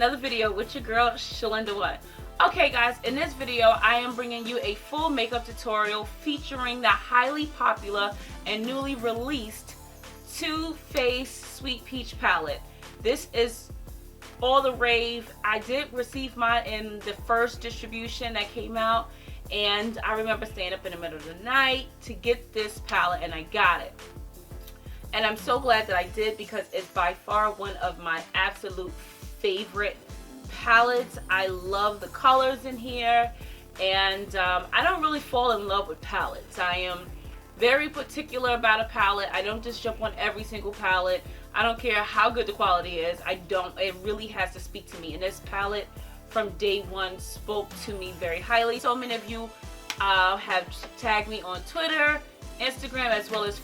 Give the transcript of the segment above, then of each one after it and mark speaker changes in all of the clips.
Speaker 1: another video with your girl Shlinda1. Okay guys, in this video I am bringing you a full makeup tutorial featuring the highly popular and newly released Too Faced Sweet Peach palette. This is all the rave. I did receive mine in the first distribution that came out, and I remember staying up in the middle of the night to get this palette, and I got it. And I'm so glad that I did, because it's by far one of my absolute favorite palettes. I love the colors in here, and I don't really fall in love with palettes. I am very particular about a palette. I don't just jump on every single palette. I don't care how good the quality is. It really has to speak to me. And this palette from day one spoke to me very highly. So many of you have tagged me on Twitter, Instagram, as well as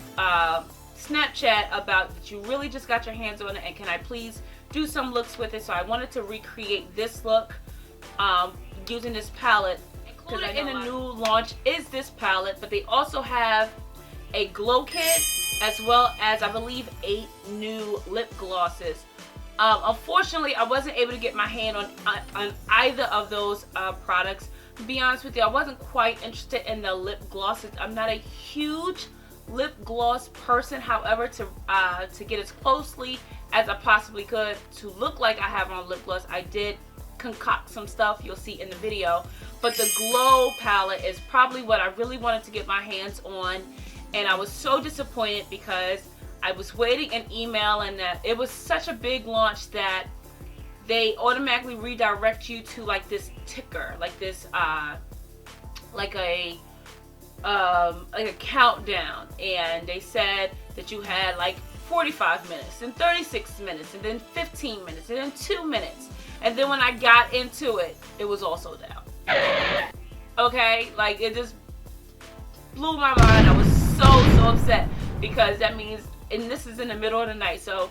Speaker 1: Snapchat about that you really just got your hands on it, and can I please do some looks with it. So I wanted to recreate this look using this palette. Included in a new launch is this palette, but they also have a glow kit as well as, I believe, 8 new lip glosses. Unfortunately, I wasn't able to get my hand on either of those products. To be honest with you, I wasn't quite interested in the lip glosses. I'm not a huge lip gloss person. However, to get as closely as I possibly could to look like I have on lip gloss, I did concoct some stuff you'll see in the video. But the glow palette is probably what I really wanted to get my hands on, and I was so disappointed because I was waiting an email, and that it was such a big launch that they automatically redirect you to like this ticker, like this like a countdown, and they said that you had like 45 minutes and 36 minutes and then 15 minutes and then 2 minutes, and then when I got into it, it was all sold out. Okay, like it just blew my mind. I was so upset, because that means, and this is in the middle of the night, so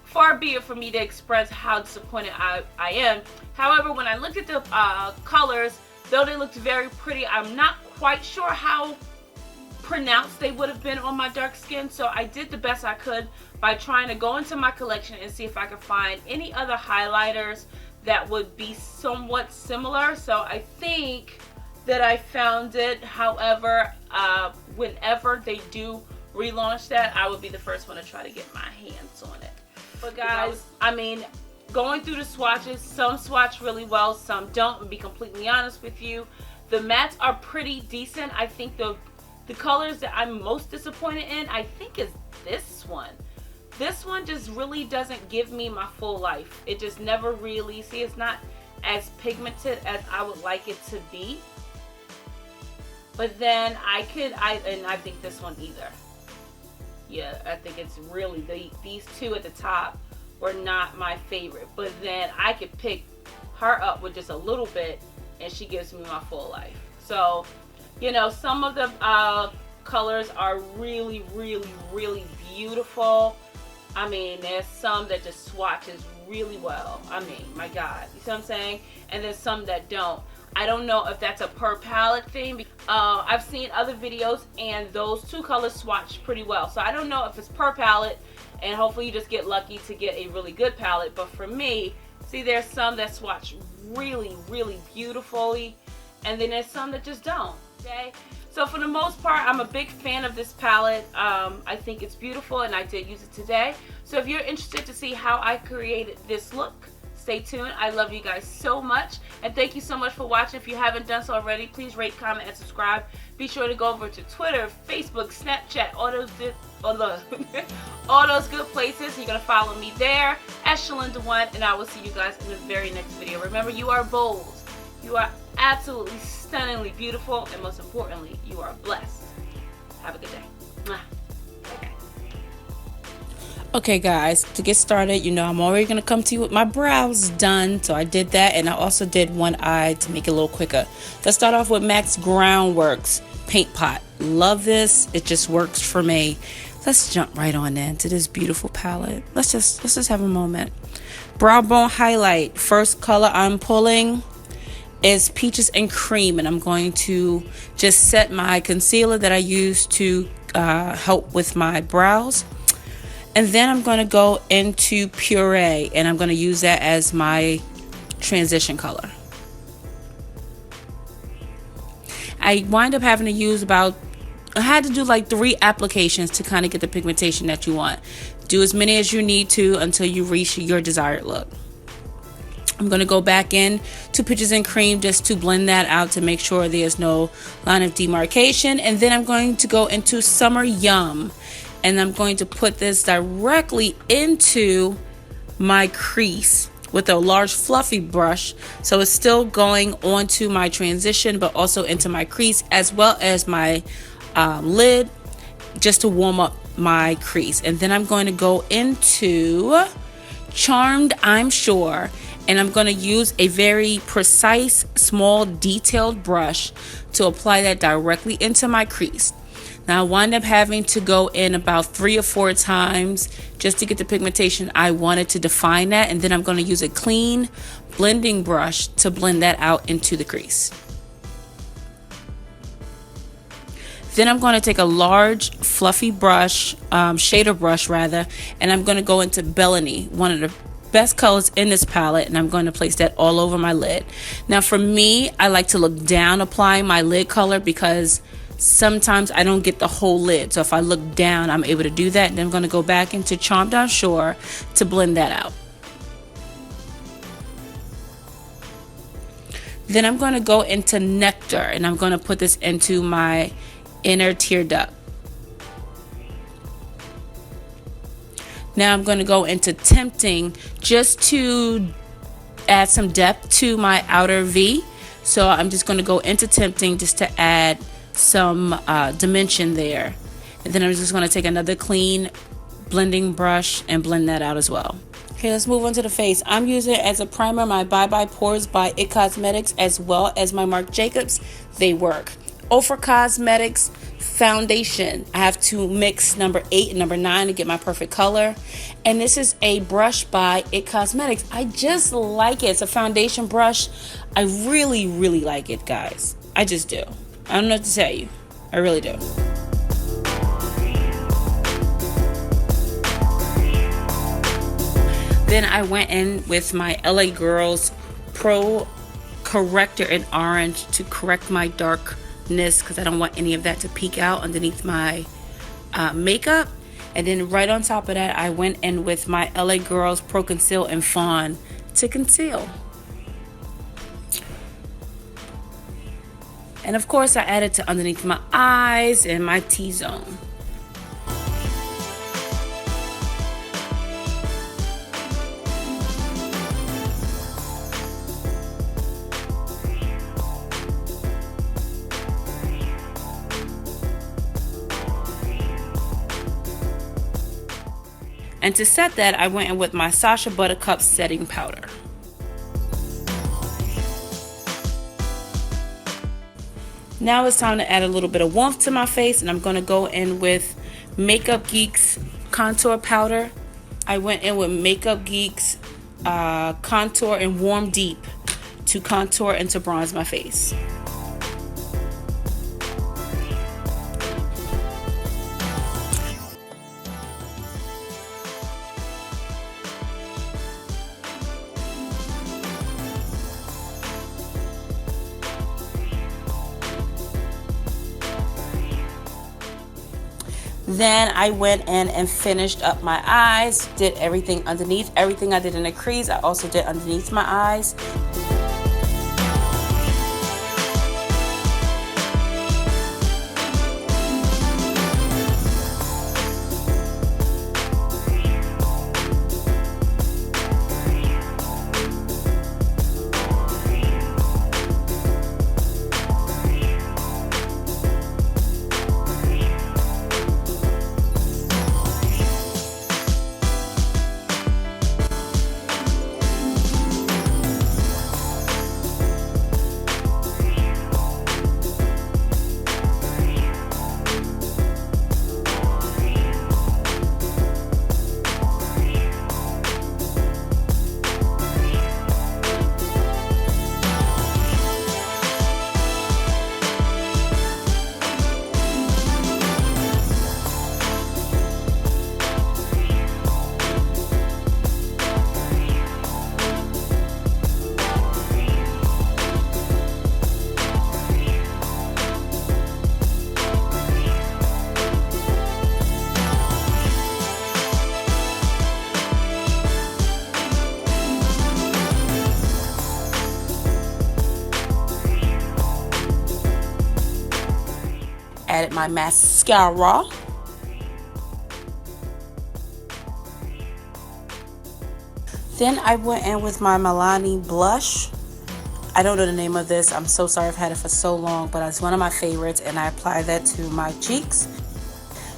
Speaker 1: far be it for me to express how disappointed I am. However, when I looked at the colors, though they looked very pretty, I'm not quite sure how pronounced they would have been on my dark skin. So I did the best I could by trying to go into my collection and see if I could find any other highlighters that would be somewhat similar. So I think that I found it. However, whenever they do relaunch that, I would be the first one to try to get my hands on it. But guys, I mean, going through the swatches, some swatch really well, some don't. To be completely honest with you, the mattes are pretty decent. I think the colors that I'm most disappointed in, I think, is this one. This one just really doesn't give me my full life. It just never really, see, it's not as pigmented as I would like it to be. But then I think this one either. Yeah, I think it's really, these two at the top were not my favorite. But then I could pick her up with just a little bit, and she gives me my full life. So, you know, some of the colors are really beautiful. I mean, there's some that just swatches really well. I mean, my God, you see what I'm saying? And there's some that don't. I don't know if that's a per palette thing. I've seen other videos, and those two colors swatch pretty well. So I don't know if it's per palette, and hopefully you just get lucky to get a really good palette. But for me, see, there's some that swatch really beautifully, and then there's some that just don't. Okay, so for the most part, I'm a big fan of this palette. I think it's beautiful, and I did use it today. So if you're interested to see how I created this look, stay tuned. I love you guys so much, and thank you so much for watching. If you haven't done so already, please rate, comment, and subscribe. Be sure to go over to Twitter, Facebook, Snapchat, all those good places. You're gonna follow me there at Shlinda1, and I will see you guys in the very next video. Remember, you are bold, you are absolutely stunningly beautiful, and most importantly, you are blessed. Have a good day. Mwah. Okay.
Speaker 2: Okay guys, to get started, you know I'm already going to come to you with my brows done. So I did that, and I also did one eye to make it a little quicker. Let's start off with MAC's Groundworks Paint Pot. Love this. It just works for me. Let's jump right on into this beautiful palette. Let's just have a moment. Brow Bone Highlight. First color I'm pulling is Peaches and Cream, and I'm going to just set my concealer that I use to help with my brows. And then I'm going to go into Puree, and I'm going to use that as my transition color. I wind up having to use I had to do like 3 applications to kind of get the pigmentation that you want. Do as many as you need to until you reach your desired look. I'm going to go back in to Peaches and Cream just to blend that out to make sure there's no line of demarcation. And then I'm going to go into Summer Yum, and I'm going to put this directly into my crease with a large fluffy brush, so it's still going onto my transition but also into my crease as well as my lid, just to warm up my crease. And then I'm going to go into Charmed, I'm Sure, and I'm going to use a very precise, small, detailed brush to apply that directly into my crease. Now I wind up having to go in about 3 or 4 times just to get the pigmentation I wanted to define that, and then I'm going to use a clean blending brush to blend that out into the crease. Then I'm going to take a large fluffy brush, shader brush rather, and I'm going to go into Bellany, one of the best colors in this palette, and I'm going to place that all over my lid. Now for me, I like to look down applying my lid color because sometimes I don't get the whole lid. So if I look down, I'm able to do that. And then I'm going to go back into Charmed I'm Sure to blend that out. Then I'm going to go into Nectar, and I'm going to put this into my inner tear duct. Now I'm going to go into Tempting just to add some depth to my outer V. So I'm just going to go into Tempting just to add some dimension there. And then I'm just going to take another clean blending brush and blend that out as well. Okay, let's move on to the face. I'm using as a primer my Bye Bye Pores by IT Cosmetics as well as my Marc Jacobs. They work. Ofra Cosmetics foundation. I have to mix number 8 and number 9 to get my perfect color. And this is a brush by IT Cosmetics. I just like it. It's a foundation brush. I really, really like it, guys. I just do. I don't know what to tell you. I really do. Then I went in with my LA Girls Pro Corrector in orange to correct my darkness because I don't want any of that to peek out underneath my makeup. And then right on top of that, I went in with my LA Girls Pro Conceal in Fawn to conceal. And of course, I added to underneath my eyes and my T-zone. And to set that, I went in with my Sacha Buttercup setting powder. Now it's time to add a little bit of warmth to my face, and I'm going to go in with Makeup Geek's contour powder. I went in with Makeup Geek's contour in Warm Deep to contour and to bronze my face. Then I went in and finished up my eyes, did everything underneath. Everything I did in the crease, I also did underneath my eyes. my mascara. Then I went in with my Milani blush. I don't know the name of this. I'm so sorry, I've had it for so long, but it's one of my favorites, and I apply that to my cheeks.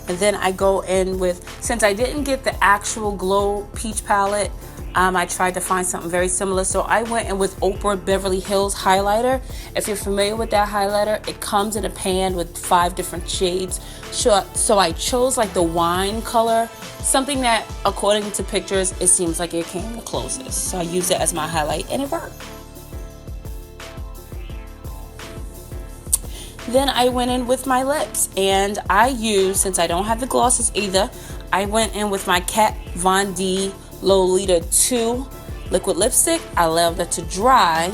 Speaker 2: And then I go in with, since I didn't get the actual Glow Peach palette, I tried to find something very similar. So I went in with Ofra Beverly Hills highlighter. If you're familiar with that highlighter, it comes in a pan with 5 different shades. So I chose like the wine color, something that according to pictures, it seems like it came the closest. So I used it as my highlight and it worked. Then I went in with my lips, and I used, since I don't have the glosses either, I went in with my Kat Von D Lolita 2 liquid lipstick. I allowed that to dry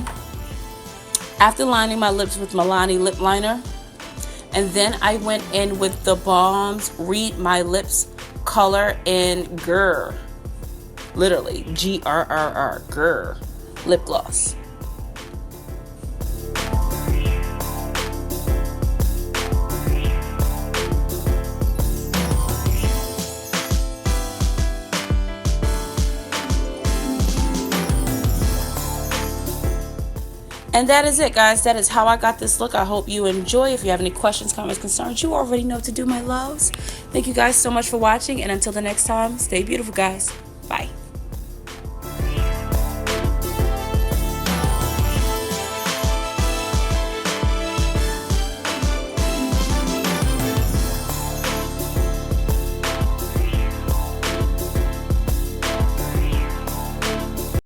Speaker 2: after lining my lips with Milani lip liner. And then I went in with the Balm's Read My Lips color in Grrr. Literally, Grrr, Grrr lip gloss. And that is it, guys. That is how I got this look. I hope you enjoy. If you have any questions, comments, concerns, you already know what to do, my loves. Thank you guys so much for watching. And until the next time, stay beautiful, guys. Bye.